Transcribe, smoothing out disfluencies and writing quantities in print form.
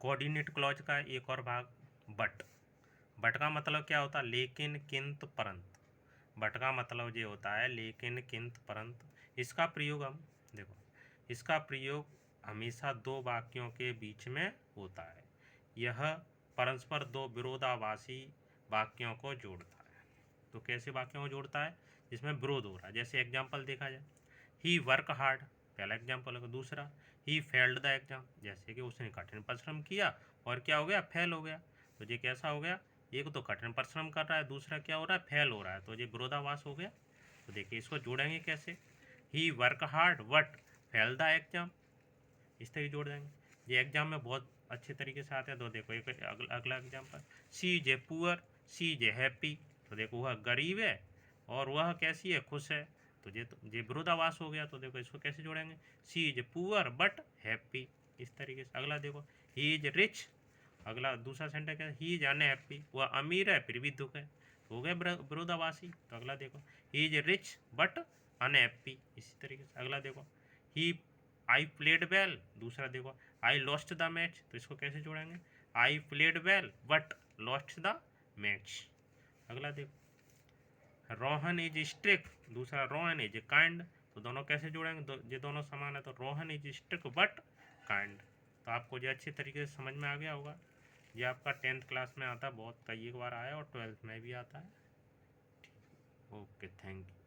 Coordinate clause का एक और भाग बट। बट का मतलब क्या होता है? लेकिन, किंतु, परंतु। बट का मतलब ये होता है लेकिन, किंतु, परंतु। इसका प्रयोग हम देखो, इसका प्रयोग हमेशा दो वाक्यों के बीच में होता है। यह परस्पर दो विरोधाभासी वाक्यों को जोड़ता है। तो कैसे वाक्यों को जोड़ता है? जिसमें विरोध हो रहा है। जैसे एग्जाम्पल देखा जाए, ही वर्क हार्ड, पहला एग्जाम्पल होगा। दूसरा, ही फेल्ड द एग्जाम, जैसे कि उसने कठिन परिश्रम किया और क्या हो गया? फेल हो गया। तो ये कैसा हो गया? एक तो कठिन परिश्रम कर रहा है, दूसरा क्या हो रहा है? फेल हो रहा है। तो ये विरोधाभास हो गया। तो देखिए इसको जोड़ेंगे कैसे? He work hard but fail the exam, इस तरह जोड़ देंगे। ये एग्जाम में बहुत अच्छे तरीके से आते हैं। तो देखो एक अगला example, she is a poor, she is a happy. तो देखो वह गरीब है और वह कैसी है? खुश है। तो ये विरोधाभास हो गया। तो देखो इसको कैसे जोड़ेंगे? सी इज पुअर बट हैप्पी, इस तरीके से। अगला देखो, ही इज रिच, अगला दूसरा सेंटेंस है ही इज अनहैप्पी, वह अमीर है फिर भी दुख है। तो हो गया विरोधाभासी। तो अगला देखो, he is rich but unhappy, इसी तरीके से। अगला देखो, ही आई प्लेड वेल, दूसरा देखो आई लॉस्ट द मैच। तो इसको कैसे जोड़ेंगे? I played well but lost the match. अगला देखो, रोहन इज स्ट्रिक, दूसरा रोहन इज काइंड। तो दोनों कैसे जोड़ेंगे? ये दोनों समान है। तो Rohan is strict but kind. तो आपको ये अच्छे तरीके से समझ में आ गया होगा। ये आपका 10th क्लास में आता है, बहुत कई एक बार आया, और 12th में भी आता है। Okay, thank you.